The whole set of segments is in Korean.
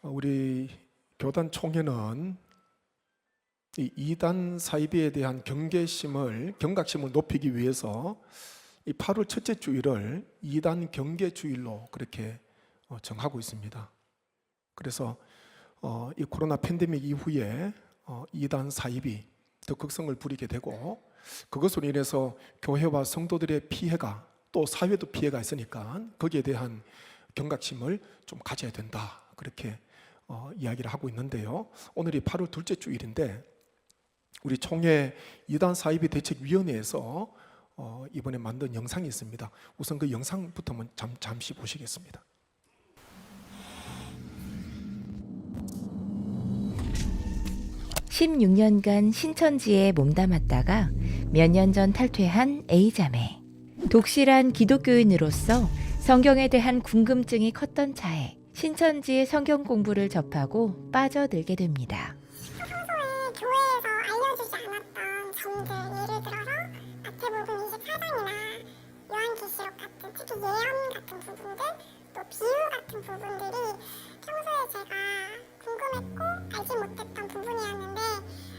우리 교단 총회는 이 이단 사이비에 대한 경각심을 높이기 위해서 이 8월 첫째 주일을 이단 경계 주일로 그렇게 정하고 있습니다. 그래서 이 코로나 팬데믹 이후에 이단 사이비 더 극성을 부리게 되고, 그것으로 인해서 교회와 성도들의 피해가, 또 사회도 피해가 있으니까 거기에 대한 경각심을 좀 가져야 된다, 그렇게 이야기를 하고 있는데요. 오늘이 8월 둘째 주일인데 우리 총회 이단 사이비 대책위원회에서 이번에 만든 영상이 있습니다. 우선 그 영상부터 잠시 보시겠습니다. 16년간 신천지에 몸담았다가 몇 년 전 탈퇴한 A자매. 독실한 기독교인으로서 성경에 대한 궁금증이 컸던 차에 신천지의 성경 공부를 접하고 빠져들게 됩니다. 평소에 교회에서 알려주지 않았던 점들, 예를 들어서 마태복음 24장이나 요한계시록 같은, 특히 예언 같은 부분들, 또 비유 같은 부분들이 평소에 제가 궁금했고 알지 못했던 부분이었는데,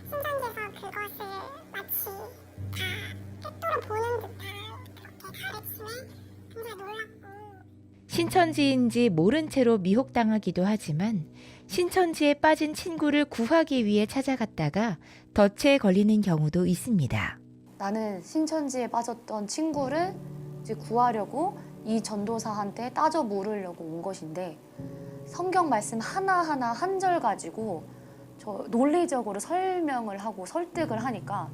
신천지에서 그것을 마치 다 꿰뚫어 보는 듯한 그렇게 가르침에 굉장히 놀랐고, 신천지인지 모른 채로 미혹당하기도 하지만 신천지에 빠진 친구를 구하기 위해 찾아갔다가 덫에 걸리는 경우도 있습니다. 나는 신천지에 빠졌던 친구를 이제 구하려고 이 전도사한테 따져 물으려고 온 것인데, 성경 말씀 하나하나 한 절 가지고 저 논리적으로 설명을 하고 설득을 하니까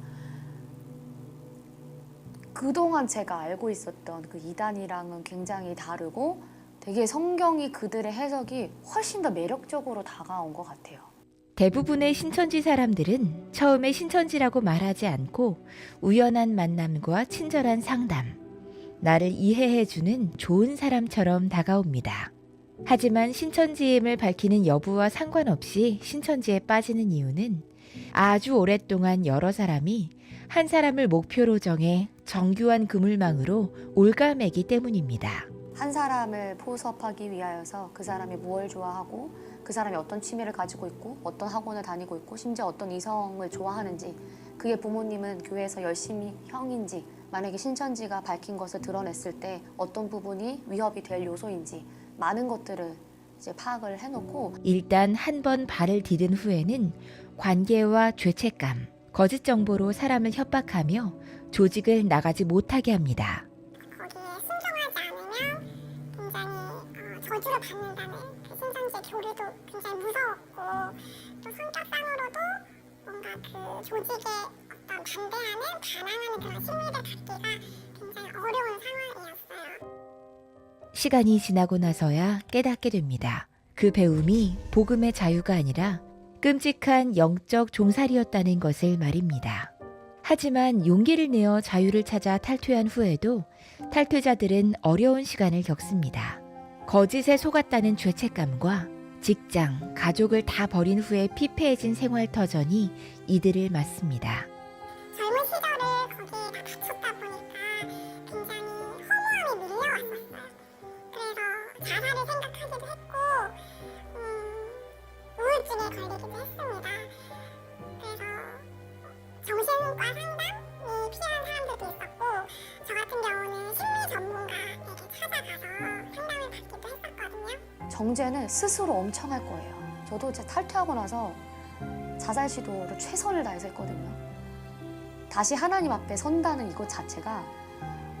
그동안 제가 알고 있었던 그 이단이랑은 굉장히 다르고 되게 성경이 그들의 해석이 훨씬 더 매력적으로 다가온 것 같아요. 대부분의 신천지 사람들은 처음에 신천지라고 말하지 않고 우연한 만남과 친절한 상담, 나를 이해해주는 좋은 사람처럼 다가옵니다. 하지만 신천지임을 밝히는 여부와 상관없이 신천지에 빠지는 이유는 아주 오랫동안 여러 사람이 한 사람을 목표로 정해 정교한 그물망으로 올가매기 때문입니다. 한 사람을 포섭하기 위하여서 그 사람이 무엇을 좋아하고, 그 사람이 어떤 취미를 가지고 있고, 어떤 학원을 다니고 있고, 심지어 어떤 이성을 좋아하는지, 그게 부모님은 교회에서 열심히 형인지, 만약에 신천지가 밝힌 것을 드러냈을 때 어떤 부분이 위협이 될 요소인지, 많은 것들을 이제 파악을 해놓고, 일단 한 번 발을 디딘 후에는 관계와 죄책감, 거짓 정보로 사람을 협박하며 조직을 나가지 못하게 합니다. 거기에 순종하지 않으면 굉장히 저주를 받는다는 그 신천지의 교리도 굉장히 무서웠고, 또 성격상으로도 뭔가 그 조직에 어떤 반항하는 그런 심리를 갖기가 굉장히 어려운 상황이었어요. 시간이 지나고 나서야 깨닫게 됩니다. 그 배움이 복음의 자유가 아니라 끔찍한 영적 종살이였다는 것을 말입니다. 하지만 용기를 내어 자유를 찾아 탈퇴한 후에도 탈퇴자들은 어려운 시간을 겪습니다. 거짓에 속았다는 죄책감과 직장, 가족을 다 버린 후에 피폐해진 생활 터전이 이들을 맞습니다. 젊은 시절을 거기에 다 바쳤다 보니까 굉장히 허무함이 밀려왔었어요. 그래서 자살을 생각하기도 했고, 우울증에 걸리기도 했습니다. 그래서 정신과 상담이 필요한 사람들도 있었고, 저 같은 경우는 심리 전문가에게 찾아가서 상담을 받기도 했었거든요. 정죄는 스스로 엄청 할 거예요. 저도 이제 탈퇴하고 나서 자살 시도를 최선을 다해서 했거든요. 다시 하나님 앞에 선다는 이것 자체가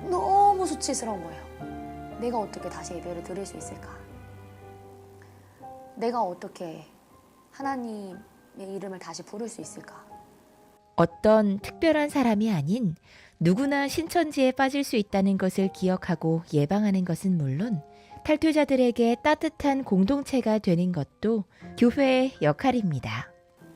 너무 수치스러운 거예요. 내가 어떻게 다시 예배를 드릴 수 있을까? 내가 어떻게 하나님의 이름을 다시 부를 수 있을까? 어떤 특별한 사람이 아닌 누구나 신천지에 빠질 수 있다는 것을 기억하고 예방하는 것은 물론 탈퇴자들에게 따뜻한 공동체가 되는 것도 교회의 역할입니다.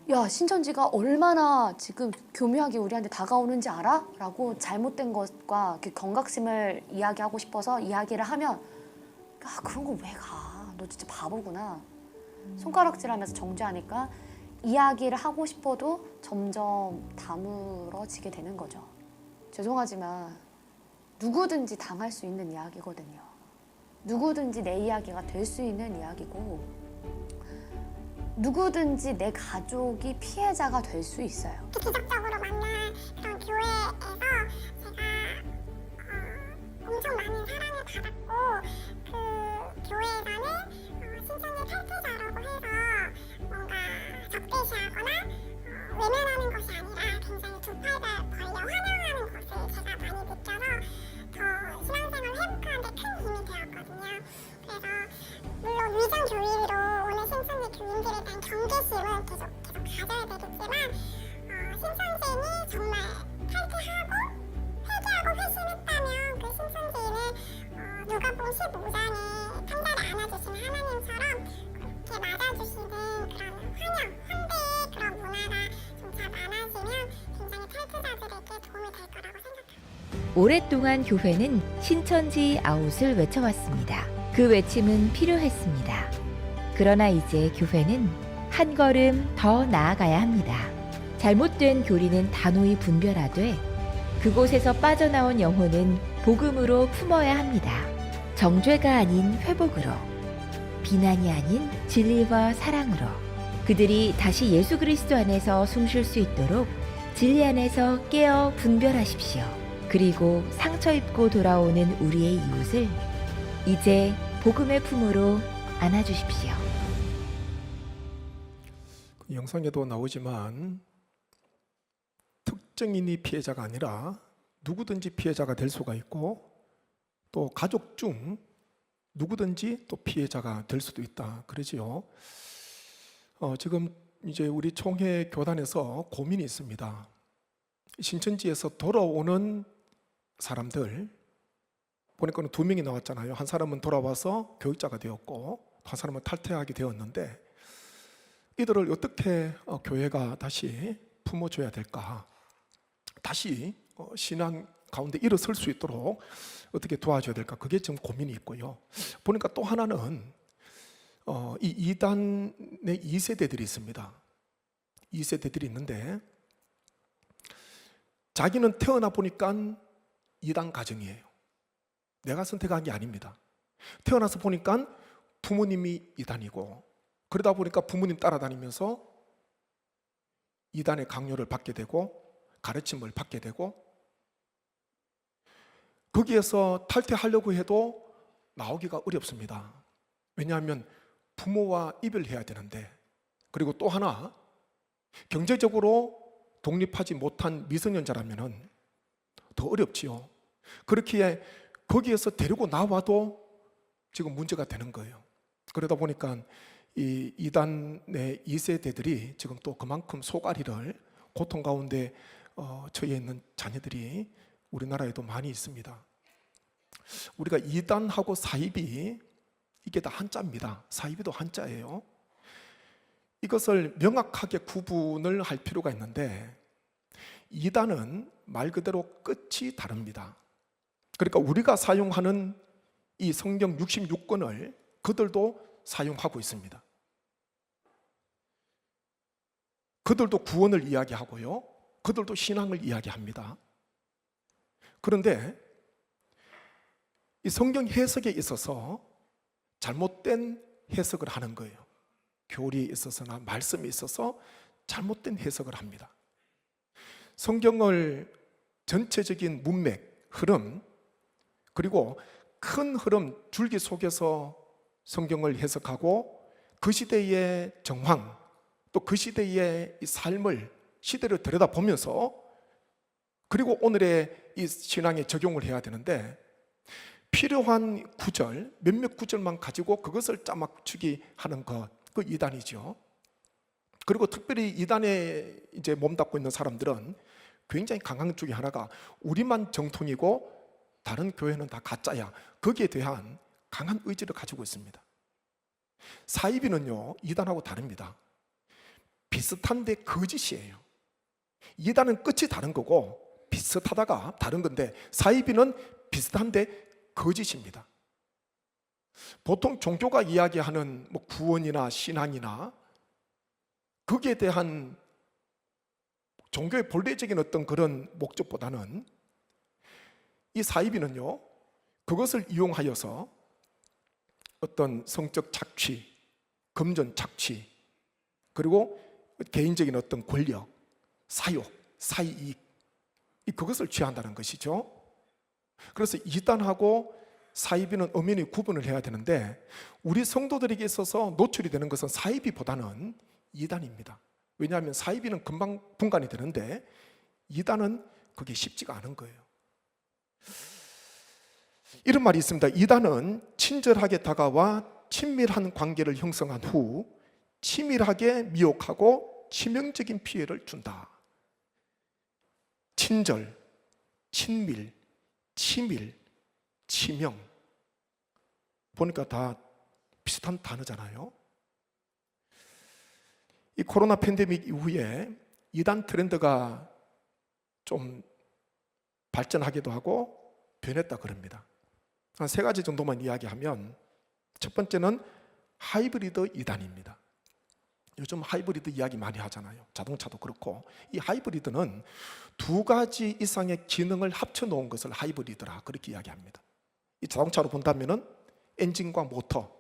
야, 신천지가 얼마나 지금 교묘하게 우리한테 다가오는지 알아? 라고 잘못된 것과 그 경각심을 이야기하고 싶어서 이야기를 하면, 아, 그런 거 왜 가? 너 진짜 바보구나. 손가락질하면서 정죄하니까 이야기를 하고 싶어도 점점 다물어지게 되는 거죠. 죄송하지만 누구든지 당할 수 있는 이야기거든요. 누구든지 내 이야기가 될 수 있는 이야기고, 누구든지 내 가족이 피해자가 될 수 있어요. 기적적으로 만난 그런 교회에서 제가 엄청 많은 사랑을 받았고 그 교회에서는 신천지 탈퇴자라고 해서 뭔가 적대시하거나 외면하는 것이 아니라 굉장히 두 팔 벌려 환영하는 것을 제가 많이 느껴서 더 신앙생활 회복하는 데 큰 힘이 되었거든요. 그래서 물론 위장 교리로 오늘 신천지 교인들에 대한 경계심은 계속 가져야 되겠지만 신천지인이 정말 탈퇴하고 회개하고 회심했다면 그 신천지인을 누가복음 15장에 탄자를 안아주시는 하나님처럼 그렇게 맞아주시는 그런 환대의 그런 문화가 좀 잘 많아지면 굉장히 탈퇴자들에게 도움이 될 거라고 생각합니다. 오랫동안 교회는 신천지 아웃을 외쳐왔습니다. 그 외침은 필요했습니다. 그러나 이제 교회는 한 걸음 더 나아가야 합니다. 잘못된 교리는 단호히 분별하되 그곳에서 빠져나온 영혼은 복음으로 품어야 합니다. 정죄가 아닌 회복으로, 비난이 아닌 진리와 사랑으로 그들이 다시 예수 그리스도 안에서 숨쉴 수 있도록 진리 안에서 깨어 분별하십시오. 그리고 상처 입고 돌아오는 우리의 이웃을 이제 복음의 품으로 안아주십시오. 그 영상에도 나오지만 특정인이 피해자가 아니라 누구든지 피해자가 될 수가 있고 또 가족 중 누구든지 또 피해자가 될 수도 있다 그러지요. 지금 이제 우리 총회 교단에서 고민이 있습니다. 신천지에서 돌아오는 사람들 보니까 2명이 나왔잖아요. 한 사람은 돌아와서 교육자가 되었고 한 사람은 탈퇴하게 되었는데 이들을 어떻게 교회가 다시 품어줘야 될까? 다시 신앙 가운데 일어설 수 있도록 어떻게 도와줘야 될까? 그게 지금 고민이 있고요. 보니까 또 하나는 이 이단의 2세대들이 있습니다. 2세대들이 있는데 자기는 태어나 보니까 이단 가정이에요. 내가 선택한 게 아닙니다. 태어나서 보니까 부모님이 이단이고 그러다 보니까 부모님 따라다니면서 이단의 강요를 받게 되고 가르침을 받게 되고 거기에서 탈퇴하려고 해도 나오기가 어렵습니다. 왜냐하면 부모와 이별해야 되는데 그리고 또 하나 경제적으로 독립하지 못한 미성년자라면 더 어렵지요. 그렇기에 거기에서 데리고 나와도 지금 문제가 되는 거예요. 그러다 보니까 이 이단의 2세대들이 지금 또 그만큼 속앓이를 고통 가운데 처해 있는 자녀들이 우리나라에도 많이 있습니다. 우리가 이단하고 사이비 이게 다 한자입니다. 사이비도 한자예요. 이것을 명확하게 구분을 할 필요가 있는데 이단은 말 그대로 끝이 다릅니다. 그러니까 우리가 사용하는 이 성경 66권을 그들도 사용하고 있습니다. 그들도 구원을 이야기하고요. 그들도 신앙을 이야기합니다. 그런데 이 성경 해석에 있어서 잘못된 해석을 하는 거예요. 교리에 있어서나 말씀에 있어서 잘못된 해석을 합니다. 성경을 전체적인 문맥, 흐름, 그리고 큰 흐름, 줄기 속에서 성경을 해석하고 그 시대의 정황, 또 그 시대의 이 삶을 시대를 들여다보면서 그리고 오늘의 이 신앙에 적용을 해야 되는데 필요한 구절, 몇몇 구절만 가지고 그것을 짜맞추기 하는 것, 그 이단이죠. 그리고 특별히 이단에 이제 몸담고 있는 사람들은 굉장히 강한 쪽이 하나가 우리만 정통이고 다른 교회는 다 가짜야. 거기에 대한 강한 의지를 가지고 있습니다. 사이비는요, 이단하고 다릅니다. 비슷한데 거짓이에요. 이단은 끝이 다른 거고 비슷하다가 다른 건데 사이비는 비슷한데 거짓입니다. 보통 종교가 이야기하는 뭐 구원이나 신앙이나 거기에 대한 종교의 본래적인 어떤 그런 목적보다는 이 사이비는요, 그것을 이용하여서 어떤 성적 착취, 금전 착취, 그리고 개인적인 어떤 권력, 사욕, 사이익, 그것을 취한다는 것이죠. 그래서 이단하고 사이비는 엄연히 구분을 해야 되는데, 우리 성도들에게 있어서 노출이 되는 것은 사이비보다는 이단입니다. 왜냐하면 사이비는 금방 분간이 되는데 이단은 그게 쉽지가 않은 거예요. 이런 말이 있습니다. 이단은 친절하게 다가와 친밀한 관계를 형성한 후 치밀하게 미혹하고 치명적인 피해를 준다. 친절, 친밀, 치밀, 치명, 보니까 다 비슷한 단어잖아요. 이 코로나 팬데믹 이후에 이단 트렌드가 좀 발전하기도 하고 변했다 그럽니다. 한 3가지 정도만 이야기하면, 첫 번째는 하이브리드 이단입니다. 요즘 하이브리드 이야기 많이 하잖아요. 자동차도 그렇고. 이 하이브리드는 2가지 이상의 기능을 합쳐 놓은 것을 하이브리드라 그렇게 이야기합니다. 이 자동차로 본다면은 엔진과 모터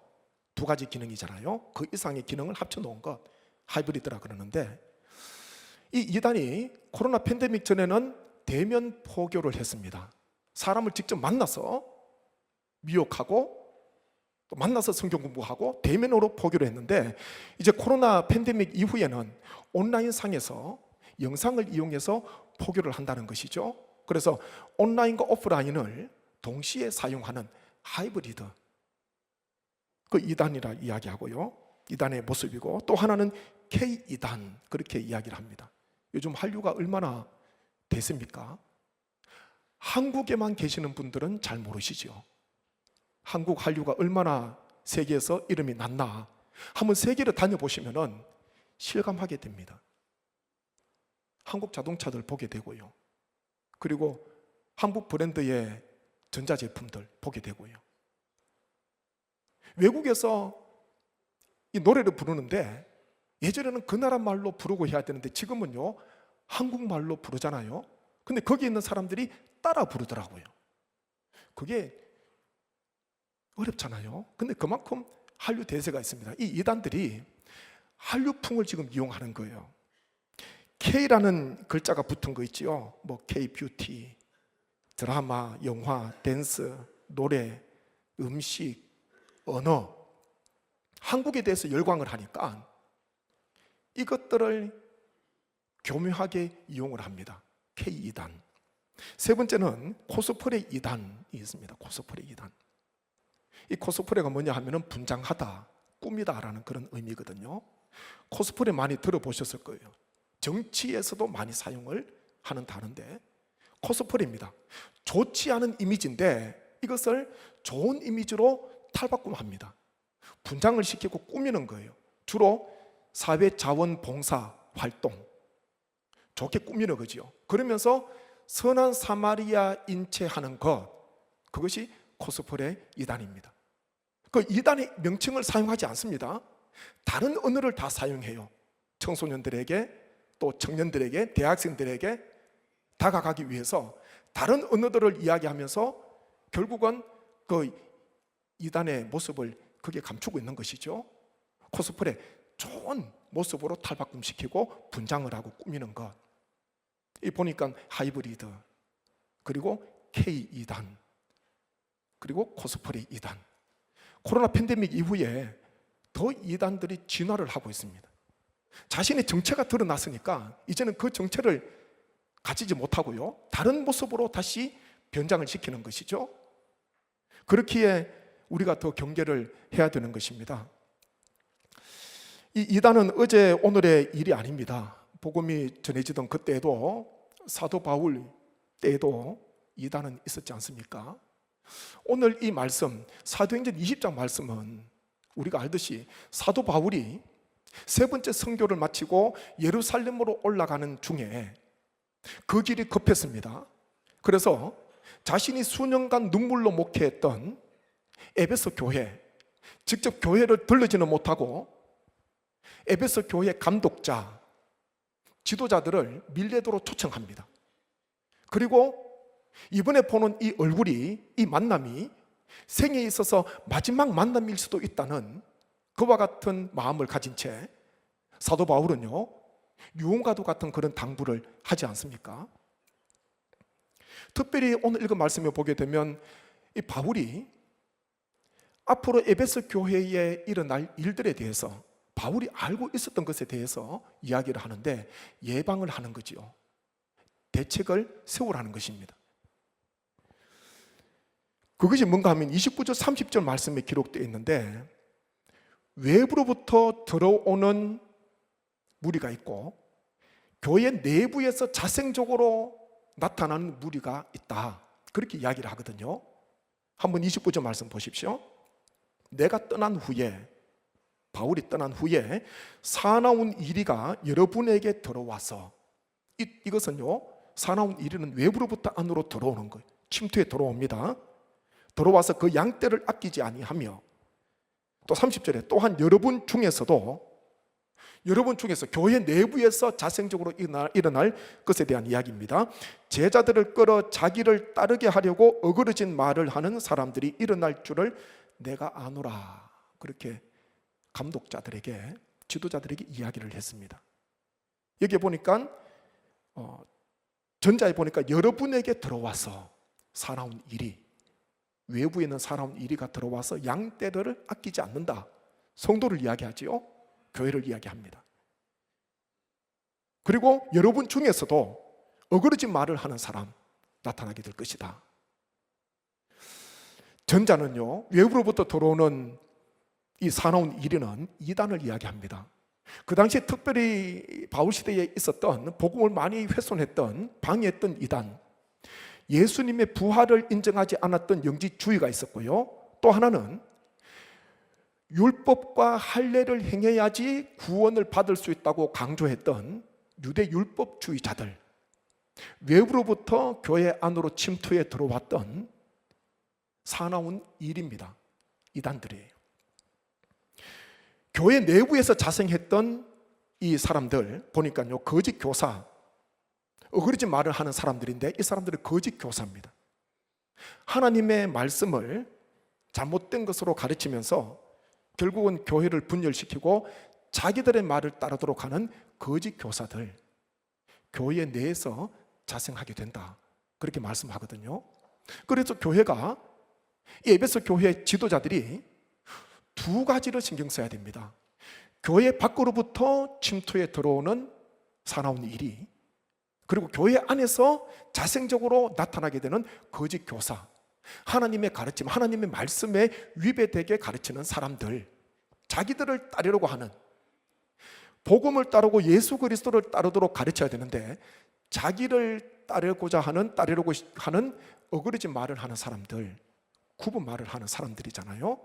2가지 기능이잖아요. 그 이상의 기능을 합쳐 놓은 것 하이브리드라 그러는데, 이 이단이 코로나 팬데믹 전에는 대면 포교를 했습니다. 사람을 직접 만나서 미혹하고 또 만나서 성경 공부하고 대면으로 포교를 했는데, 이제 코로나 팬데믹 이후에는 온라인 상에서 영상을 이용해서 포교를 한다는 것이죠. 그래서 온라인과 오프라인을 동시에 사용하는 하이브리드, 그 이단이라 이야기하고요. 이단의 모습이고, 또 하나는 K-이단 그렇게 이야기를 합니다. 요즘 한류가 얼마나 대세입니까? 한국에만 계시는 분들은 잘 모르시죠. 한국 한류가 얼마나 세계에서 이름이 났나 한번 세계를 다녀보시면 실감하게 됩니다. 한국 자동차들 보게 되고요. 그리고 한국 브랜드의 전자제품들 보게 되고요. 외국에서 이 노래를 부르는데 예전에는 그 나라 말로 부르고 해야 되는데 지금은요 한국말로 부르잖아요. 근데 거기 있는 사람들이 따라 부르더라고요. 그게 어렵잖아요. 근데 그만큼 한류 대세가 있습니다. 이 이단들이 한류풍을 지금 이용하는 거예요. K라는 글자가 붙은 거 있지요. 뭐 K-뷰티, 드라마, 영화, 댄스, 노래, 음식, 언어, 한국에 대해서 열광을 하니까 이것들을 교묘하게 이용을 합니다. K-이단. 3번째는 코스프레 이단이 있습니다. 코스프레 이단. 이 코스프레가 뭐냐 하면은 분장하다, 꾸미다라는 그런 의미거든요. 코스프레 많이 들어보셨을 거예요. 정치에서도 많이 사용을 하는 단어인데 코스프레입니다. 좋지 않은 이미지인데 이것을 좋은 이미지로 탈바꿈합니다. 분장을 시키고 꾸미는 거예요. 주로 사회자원봉사 활동, 좋게 꾸미는 거죠. 그러면서 선한 사마리아인 채 하는 것, 그것이 코스프레 이단입니다. 그 이단의 명칭을 사용하지 않습니다. 다른 언어를 다 사용해요. 청소년들에게, 또 청년들에게, 대학생들에게 다가가기 위해서 다른 언어들을 이야기하면서 결국은 그 이단의 모습을 그게 감추고 있는 것이죠. 코스프레, 좋은 모습으로 탈바꿈시키고 분장을 하고 꾸미는 것. 이 보니까 하이브리드, 그리고 K-이단, 그리고 코스프레 이단. 코로나 팬데믹 이후에 더 이단들이 진화를 하고 있습니다. 자신의 정체가 드러났으니까 이제는 그 정체를 가지지 못하고요, 다른 모습으로 다시 변장을 시키는 것이죠. 그렇기에 우리가 더 경계를 해야 되는 것입니다. 이 이단은 어제 오늘의 일이 아닙니다. 복음이 전해지던 그때에도, 사도 바울 때에도 이단은 있었지 않습니까? 오늘 이 말씀, 사도행전 20장 말씀은 우리가 알듯이 사도 바울이 3번째 선교를 마치고 예루살렘으로 올라가는 중에 그 길이 급했습니다. 그래서 자신이 수년간 눈물로 목회했던 에베소 교회, 직접 교회를 들르지는 못하고 에베소 교회 감독자, 지도자들을 밀레도로 초청합니다. 그리고 이번에 보는 이 얼굴이, 이 만남이 생에 있어서 마지막 만남일 수도 있다는 그와 같은 마음을 가진 채 사도 바울은요, 유언과도 같은 그런 당부를 하지 않습니까? 특별히 오늘 읽은 말씀을 보게 되면 이 바울이 앞으로 에베소 교회에 일어날 일들에 대해서 바울이 알고 있었던 것에 대해서 이야기를 하는데 예방을 하는 거지요. 대책을 세우라는 것입니다. 그것이 뭔가 하면 29절 30절 말씀에 기록되어 있는데 외부로부터 들어오는 무리가 있고 교회 내부에서 자생적으로 나타나는 무리가 있다. 그렇게 이야기를 하거든요. 한번 29절 말씀 보십시오. 내가 떠난 후에, 바울이 떠난 후에 사나운 이리가 여러분에게 들어와서, 이것은요, 사나운 이리는 외부로부터 안으로 들어오는 거예요. 침투에 들어옵니다. 들어와서 그 양떼를 아끼지 아니하며, 또 30절에 또한 여러분 중에서 교회 내부에서 자생적으로 일어날 것에 대한 이야기입니다. 제자들을 끌어 자기를 따르게 하려고 어그러진 말을 하는 사람들이 일어날 줄을 내가 아노라. 그렇게 감독자들에게, 지도자들에게 이야기를 했습니다. 여기에 보니까 전자에 보니까 여러분에게 들어와서 사나운 일이, 외부에는 사나운 이리가 들어와서 양떼들을 아끼지 않는다. 성도를 이야기하지요. 교회를 이야기합니다. 그리고 여러분 중에서도 어그러진 말을 하는 사람 나타나게 될 것이다. 전자는요, 외부로부터 들어오는 이 사나운 이리는 이단을 이야기합니다. 그 당시에 특별히 바울 시대에 있었던, 복음을 많이 훼손했던, 방해했던 이단, 예수님의 부활을 인정하지 않았던 영지주의가 있었고요. 또 하나는 율법과 할례를 행해야지 구원을 받을 수 있다고 강조했던 유대 율법주의자들, 외부로부터 교회 안으로 침투해 들어왔던 사나운 일입니다. 이단들이에요. 교회 내부에서 자생했던 이 사람들 보니까요, 거짓 교사, 어그러진 말을 하는 사람들인데 이 사람들은 거짓 교사입니다. 하나님의 말씀을 잘못된 것으로 가르치면서 결국은 교회를 분열시키고 자기들의 말을 따르도록 하는 거짓 교사들, 교회 내에서 자생하게 된다. 그렇게 말씀하거든요. 그래서 교회가, 이 에베소 교회 지도자들이 두 가지를 신경 써야 됩니다. 교회 밖으로부터 침투해 들어오는 사나운 일이, 그리고 교회 안에서 자생적으로 나타나게 되는 거짓 교사, 하나님의 가르침, 하나님의 말씀에 위배되게 가르치는 사람들, 자기들을 따르려고 하는, 복음을 따르고 예수 그리스도를 따르도록 가르쳐야 되는데 자기를 따르려고 하는 어그러진 말을 하는 사람들, 구분 말을 하는 사람들이잖아요.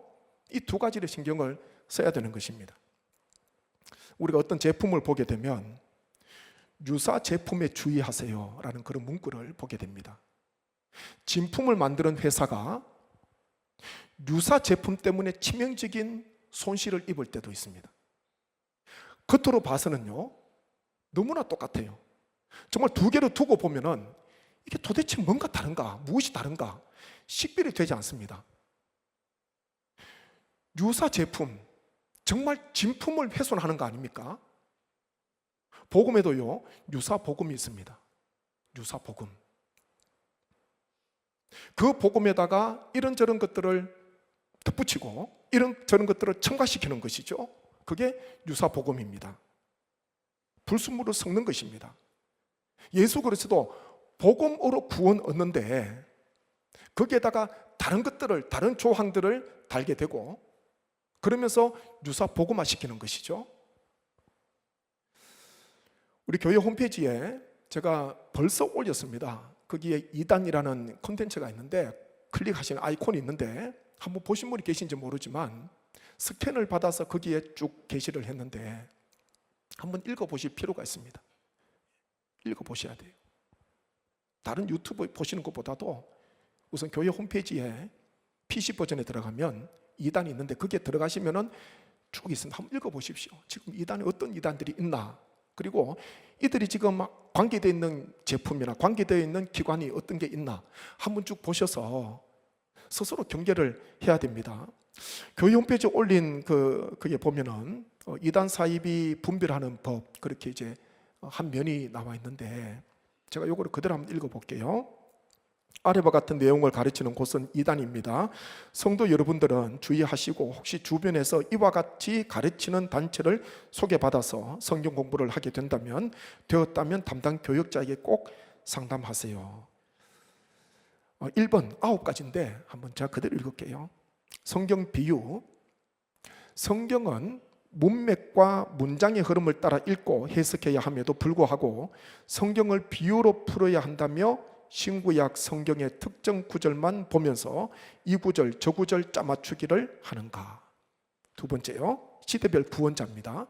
이 두 가지를 신경을 써야 되는 것입니다. 우리가 어떤 제품을 보게 되면 유사 제품에 주의하세요 라는 그런 문구를 보게 됩니다. 진품을 만드는 회사가 유사 제품 때문에 치명적인 손실을 입을 때도 있습니다. 겉으로 봐서는요, 너무나 똑같아요. 정말 두 개를 두고 보면은 이게 도대체 뭔가 다른가, 무엇이 다른가 식별이 되지 않습니다. 유사 제품, 정말 진품을 훼손하는 거 아닙니까? 복음에도요, 유사 복음이 있습니다. 유사 복음. 그 복음에다가 이런저런 것들을 덧붙이고 이런저런 것들을 첨가시키는 것이죠. 그게 유사 복음입니다. 불순물을 섞는 것입니다. 예수 그리스도 복음으로 구원 얻는데 거기에다가 다른 것들을, 다른 조항들을 달게 되고 그러면서 유사 복음화 시키는 것이죠. 우리 교회 홈페이지에 제가 벌써 올렸습니다. 거기에 2단이라는 콘텐츠가 있는데 클릭하시는 아이콘이 있는데 한번 보신 분이 계신지 모르지만 스캔을 받아서 거기에 쭉 게시를 했는데 한번 읽어보실 필요가 있습니다. 읽어보셔야 돼요. 다른 유튜브 보시는 것보다도 우선 교회 홈페이지에 PC 버전에 들어가면 2단이 있는데 거기에 들어가시면은 쭉 있습니다. 한번 읽어보십시오. 지금 2단에 어떤 2단들이 있나, 그리고 이들이 지금 관계되어 있는 제품이나 관계되어 있는 기관이 어떤 게 있나 한번 쭉 보셔서 스스로 경계를 해야 됩니다. 교회 홈페이지에 올린 그게 보면은 이단 사입이 분별하는 법, 그렇게 이제 한 면이 나와 있는데, 제가 요거를 그대로 한번 읽어볼게요. 아래와 같은 내용을 가르치는 곳은 이단입니다. 성도 여러분들은 주의하시고, 혹시 주변에서 이와 같이 가르치는 단체를 소개받아서 성경 공부를 하게 되었다면 담당 교역자에게 꼭 상담하세요. 1번 9가지인데 한번 제가 그대로 읽을게요. 성경 비유. 성경은 문맥과 문장의 흐름을 따라 읽고 해석해야 함에도 불구하고 성경을 비유로 풀어야 한다며 신구약 성경의 특정 구절만 보면서 이 구절 저 구절 짜맞추기를 하는가. 두 번째요, 시대별 구원자입니다.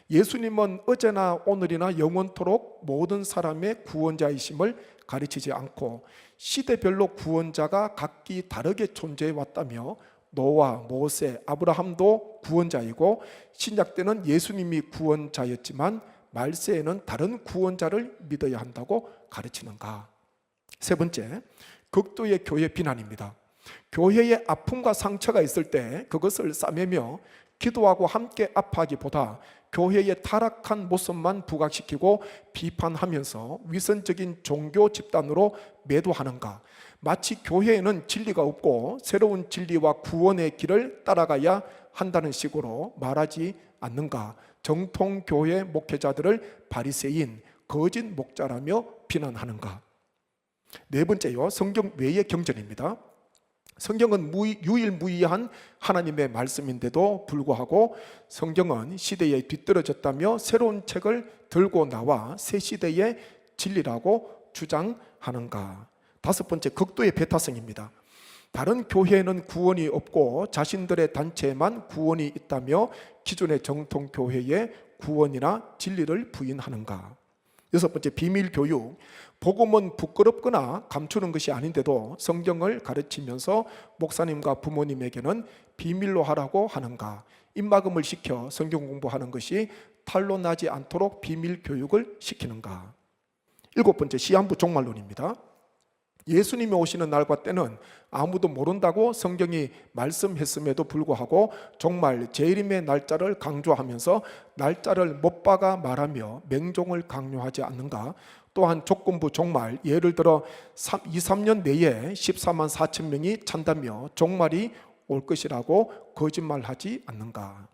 예수님은 어제나 오늘이나 영원토록 모든 사람의 구원자이심을 가르치지 않고 시대별로 구원자가 각기 다르게 존재해 왔다며 노아, 모세, 아브라함도 구원자이고 신약 때는 예수님이 구원자였지만 말세에는 다른 구원자를 믿어야 한다고 가르치는가. 세 번째, 극도의 교회 비난입니다. 교회에 아픔과 상처가 있을 때 그것을 싸매며 기도하고 함께 아파하기보다 교회의 타락한 모습만 부각시키고 비판하면서 위선적인 종교 집단으로 매도하는가. 마치 교회에는 진리가 없고 새로운 진리와 구원의 길을 따라가야 한다는 식으로 말하지 않는가. 정통교회 목회자들을 바리새인, 거짓 목자라며 비난하는가. 네 번째요, 성경 외의 경전입니다. 성경은 유일무이한 하나님의 말씀인데도 불구하고 성경은 시대에 뒤떨어졌다며 새로운 책을 들고 나와 새 시대의 진리라고 주장하는가. 다섯 번째, 극도의 배타성입니다. 다른 교회에는 구원이 없고 자신들의 단체에만 구원이 있다며 기존의 정통교회의 구원이나 진리를 부인하는가. 여섯 번째, 비밀교육. 복음은 부끄럽거나 감추는 것이 아닌데도 성경을 가르치면서 목사님과 부모님에게는 비밀로 하라고 하는가. 입막음을 시켜 성경 공부하는 것이 탄로나지 않도록 비밀 교육을 시키는가. 일곱 번째, 시한부 종말론입니다. 예수님이 오시는 날과 때는 아무도 모른다고 성경이 말씀했음에도 불구하고 종말 재림의 날짜를 강조하면서 날짜를 못 박아 말하며 맹종을 강요하지 않는가. 또한 조건부 종말, 예를 들어 2, 3년 내에 14만 4천 명이 찬다며 종말이 올 것이라고 거짓말하지 않는가.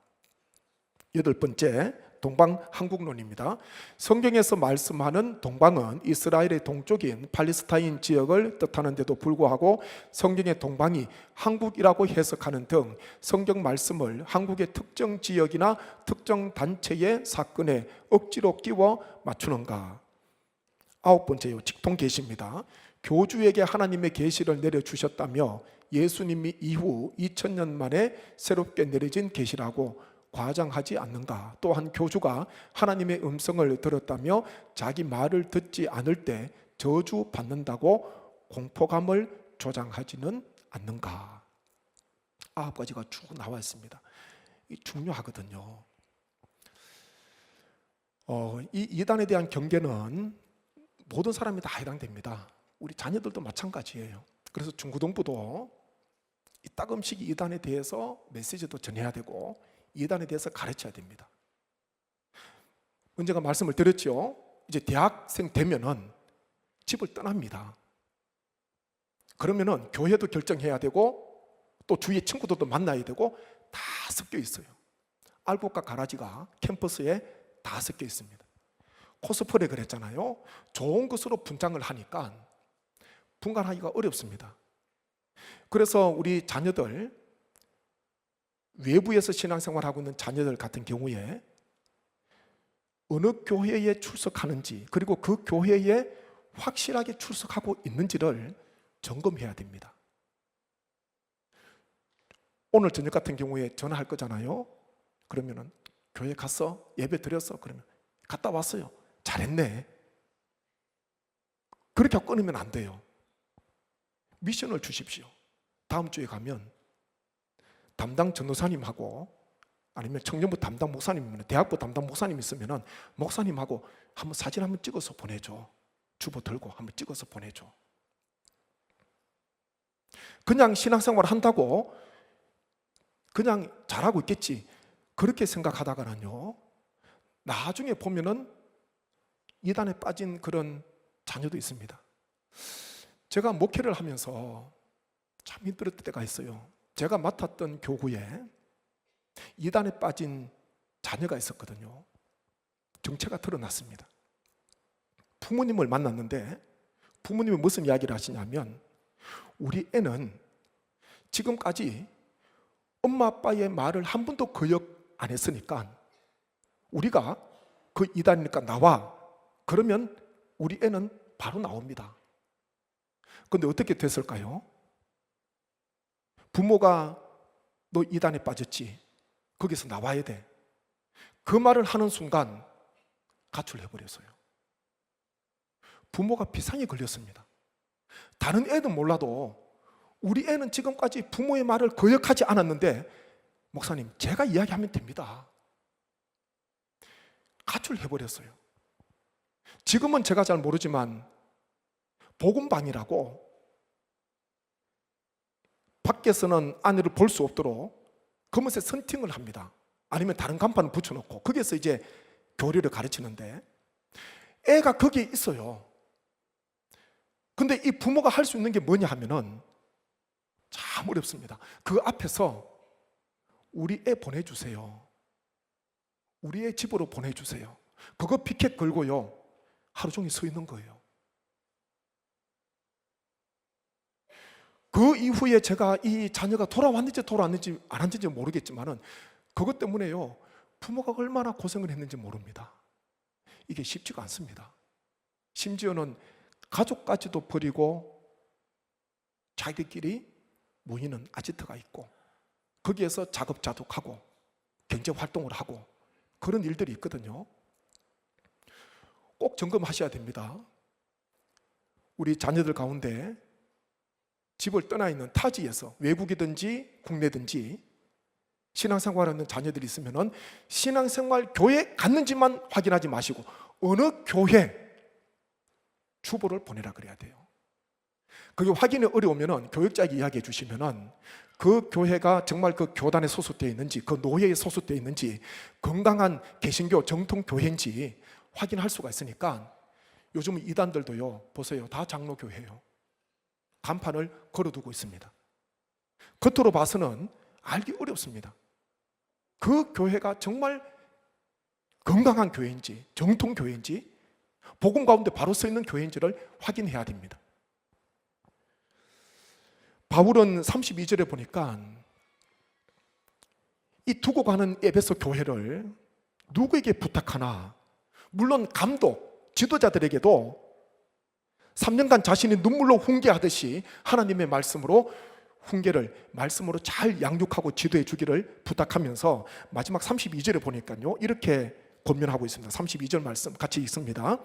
여덟 번째, 동방한국론입니다. 성경에서 말씀하는 동방은 이스라엘의 동쪽인 팔레스타인 지역을 뜻하는데도 불구하고 성경의 동방이 한국이라고 해석하는 등 성경 말씀을 한국의 특정 지역이나 특정 단체의 사건에 억지로 끼워 맞추는가. 아홉 번째요, 직통계시입니다. 교주에게 하나님의 계시를 내려주셨다며 예수님이 이후 2000년 만에 새롭게 내려진 계시라고 과장하지 않는가. 또한 교주가 하나님의 음성을 들었다며 자기 말을 듣지 않을 때 저주 받는다고 공포감을 조장하지는 않는가. 아홉 가지가 쭉 나와 있습니다. 이 중요하거든요. 이 이단에 대한 경계는 모든 사람이 다 해당됩니다. 우리 자녀들도 마찬가지예요. 그래서 중고등부도 이 따끔씩 이단에 대해서 메시지도 전해야 되고 이단에 대해서 가르쳐야 됩니다. 언젠가 말씀을 드렸죠. 이제 대학생 되면은 집을 떠납니다. 그러면은 교회도 결정해야 되고 또 주위의 친구들도 만나야 되고 다 섞여 있어요. 알곡과 가라지가 캠퍼스에 다 섞여 있습니다. 코스프레 그랬잖아요. 좋은 것으로 분장을 하니까 분간하기가 어렵습니다. 그래서 우리 자녀들, 외부에서 신앙생활하고 있는 자녀들 같은 경우에 어느 교회에 출석하는지, 그리고 그 교회에 확실하게 출석하고 있는지를 점검해야 됩니다. 오늘 저녁 같은 경우에 전화할 거잖아요. 그러면은 교회 갔어? 예배 드렸어? 그러면 갔다 왔어요. 잘했네. 그렇게 끊으면 안 돼요. 미션을 주십시오. 다음 주에 가면 담당 전도사님하고 아니면 청년부 담당 목사님이면, 대학부 담당 목사님 있으면 목사님하고 한번 사진 한번 찍어서 보내줘. 주보 들고 한번 찍어서 보내줘. 그냥 신앙생활 한다고 그냥 잘하고 있겠지, 그렇게 생각하다가는요, 나중에 보면은 이단에 빠진 그런 자녀도 있습니다. 제가 목회를 하면서 참 힘들었을 때가 있어요. 제가 맡았던 교구에 이단에 빠진 자녀가 있었거든요. 정체가 드러났습니다. 부모님을 만났는데 부모님이 무슨 이야기를 하시냐면, 우리 애는 지금까지 엄마 아빠의 말을 한 번도 거역 안 했으니까 우리가 그 이단이니까 나와, 그러면 우리 애는 바로 나옵니다. 그런데 어떻게 됐을까요? 부모가 너 이단에 빠졌지, 거기서 나와야 돼, 그 말을 하는 순간 가출해버렸어요. 부모가 비상에 걸렸습니다. 다른 애는 몰라도 우리 애는 지금까지 부모의 말을 거역하지 않았는데, 목사님 제가 이야기하면 됩니다. 가출해버렸어요. 지금은 제가 잘 모르지만 복음방이라고 밖에서는 아내를 볼 수 없도록 검은색 선팅을 합니다. 아니면 다른 간판을 붙여놓고 거기에서 이제 교리를 가르치는데, 애가 거기에 있어요. 근데 이 부모가 할 수 있는 게 뭐냐 하면은 참 어렵습니다. 그 앞에서 우리 애 보내주세요, 우리 애 집으로 보내주세요, 그거 피켓 걸고요 하루 종일 서 있는 거예요. 그 이후에 제가 이 자녀가 돌아왔는지 안 왔는지 모르겠지만은 그것 때문에요, 부모가 얼마나 고생을 했는지 모릅니다. 이게 쉽지가 않습니다. 심지어는 가족까지도 버리고 자기들끼리 모이는 아지트가 있고 거기에서 작업자족하고 경제활동을 하고 그런 일들이 있거든요. 꼭 점검하셔야 됩니다. 우리 자녀들 가운데 집을 떠나 있는 타지에서, 외국이든지 국내든지 신앙생활하는 자녀들이 있으면 신앙생활 교회 갔는지만 확인하지 마시고 어느 교회 주보를 보내라 그래야 돼요. 그게 확인이 어려우면 교육자에게 이야기해 주시면 그 교회가 정말 그 교단에 소속되어 있는지, 그 노예에 소속되어 있는지, 건강한 개신교 정통 교회인지 확인할 수가 있으니까. 요즘 이단들도요, 보세요, 다 장로교회예요. 간판을 걸어두고 있습니다. 겉으로 봐서는 알기 어렵습니다. 그 교회가 정말 건강한 교회인지, 정통 교회인지, 복음 가운데 바로 서 있는 교회인지를 확인해야 됩니다. 바울은 32절에 보니까 이 두고 가는 에베소 교회를 누구에게 부탁하나, 물론 감독, 지도자들에게도 3년간 자신이 눈물로 훈계하듯이 하나님의 말씀으로 말씀으로 잘 양육하고 지도해 주기를 부탁하면서 마지막 32절에 보니까요, 이렇게 권면하고 있습니다. 32절 말씀 같이 읽습니다.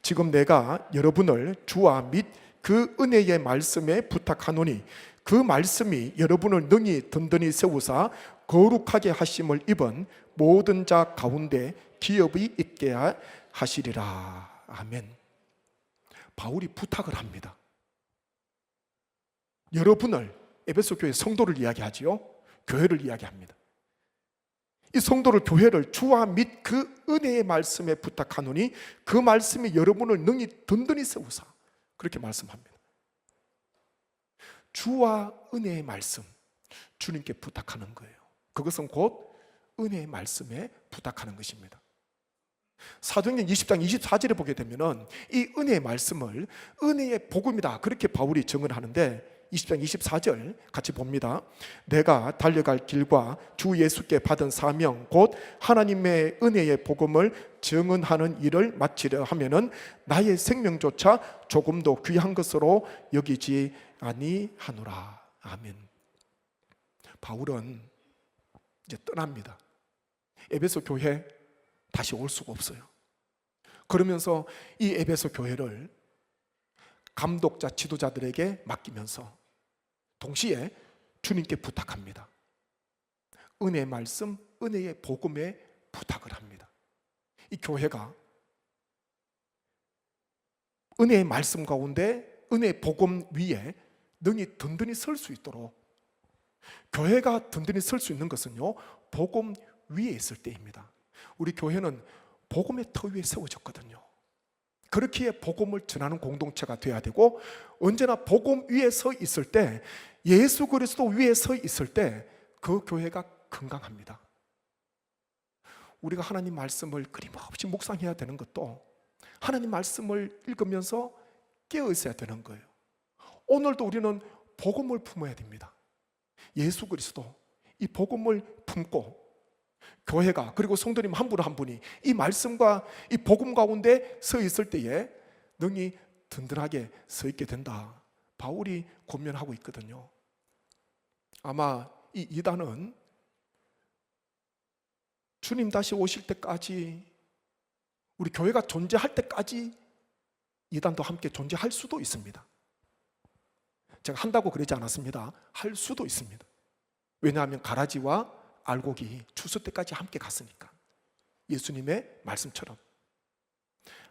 지금 내가 여러분을 주와 및 그 은혜의 말씀에 부탁하노니 그 말씀이 여러분을 능히 든든히 세우사 거룩하게 하심을 입은 모든 자 가운데 기업이 있게 하시리라. 아멘. 바울이 부탁을 합니다. 여러분을, 에베소 교회 성도를 이야기하지요. 교회를 이야기합니다. 이 성도를, 교회를 주와 및 그 은혜의 말씀에 부탁하노니 그 말씀이 여러분을 능히 든든히 세우사, 그렇게 말씀합니다. 주와 은혜의 말씀, 주님께 부탁하는 거예요. 그것은 곧 은혜의 말씀에 부탁하는 것입니다. 사도행전 20장 24절에 보게 되면 이 은혜의 말씀을 은혜의 복음이다, 그렇게 바울이 증언하는데 20장 24절 같이 봅니다. 내가 달려갈 길과 주 예수께 받은 사명 곧 하나님의 은혜의 복음을 증언하는 일을 마치려 하면은 나의 생명조차 조금도 귀한 것으로 여기지 아니하노라. 아멘. 바울은 이제 떠납니다. 에베소 교회 다시 올 수가 없어요. 그러면서 이 에베소 교회를 감독자, 지도자들에게 맡기면서 동시에 주님께 부탁합니다. 은혜의 말씀, 은혜의 복음에 부탁을 합니다. 이 교회가 은혜의 말씀 가운데 은혜의 복음 위에 능히 든든히 설 수 있도록 교회가 든든히 설 수 있는 것은요, 복음 위에 있을 때입니다. 우리 교회는 복음의 터 위에 세워졌거든요. 그렇기에 복음을 전하는 공동체가 되어야 되고, 언제나 복음 위에 서 있을 때, 예수 그리스도 위에 서 있을 때 그 교회가 건강합니다. 우리가 하나님 말씀을 끊임없이 묵상해야 되는 것도 하나님 말씀을 읽으면서 깨어 있어야 되는 거예요. 오늘도 우리는 복음을 품어야 됩니다. 예수 그리스도, 이 복음을 품고 교회가, 그리고 성도님 한 분 한 분이 이 말씀과 이 복음 가운데 서 있을 때에 능히 든든하게 서 있게 된다, 바울이 권면하고 있거든요. 아마 이 이단은 주님 다시 오실 때까지, 우리 교회가 존재할 때까지 이단도 함께 존재할 수도 있습니다. 제가 한다고 그러지 않았습니다. 할 수도 있습니다. 왜냐하면 가라지와 알곡이 추수 때까지 함께 갔으니까. 예수님의 말씀처럼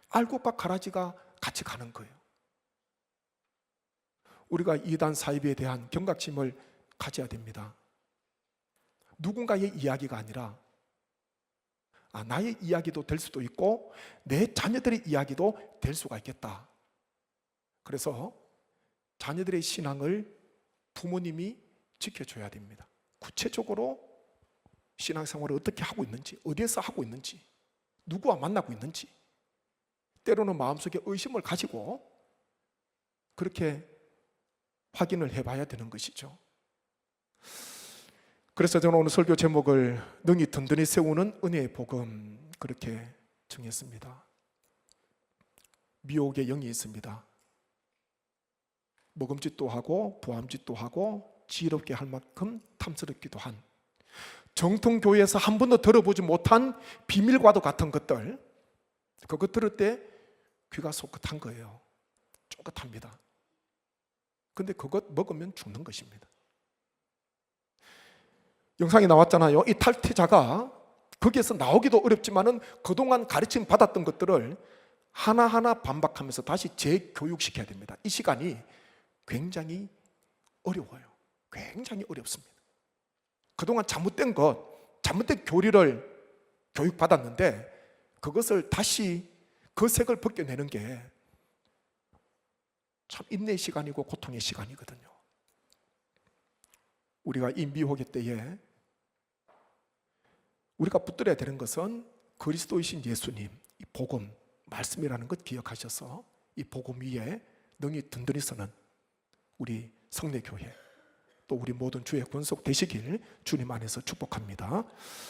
알곡과 가라지가 같이 가는 거예요. 우리가 이단 사이비에 대한 경각심을 가져야 됩니다. 누군가의 이야기가 아니라 나의 이야기도 될 수도 있고 내 자녀들의 이야기도 될 수가 있겠다. 그래서 자녀들의 신앙을 부모님이 지켜줘야 됩니다. 구체적으로 신앙생활을 어떻게 하고 있는지, 어디에서 하고 있는지, 누구와 만나고 있는지, 때로는 마음속에 의심을 가지고 그렇게 확인을 해봐야 되는 것이죠. 그래서 저는 오늘 설교 제목을 능히 든든히 세우는 은혜의 복음, 그렇게 정했습니다. 미혹의 영이 있습니다. 먹음짓도 하고 부함짓도 하고 지혜롭게 할 만큼 탐스럽기도 한, 정통교회에서 한 번도 들어보지 못한 비밀과도 같은 것들, 그거 들을 때 귀가 솟긋한 거예요. 쫑긋합니다. 근데 그것 먹으면 죽는 것입니다. 영상에 나왔잖아요. 이 탈퇴자가 거기에서 나오기도 어렵지만은 그동안 가르침 받았던 것들을 하나하나 반박하면서 다시 재교육시켜야 됩니다. 이 시간이 굉장히 어려워요. 굉장히 어렵습니다. 그동안 잘못된 잘못된 교리를 교육받았는데 그것을 다시 그 색을 벗겨내는 게 참 인내의 시간이고 고통의 시간이거든요. 우리가 이 미혹의 때에 우리가 붙들어야 되는 것은 그리스도이신 예수님, 이 복음, 말씀이라는 것 기억하셔서 이 복음 위에 능히 든든히 서는 우리 성례교회, 또 우리 모든 주의 권속 되시길 주님 안에서 축복합니다.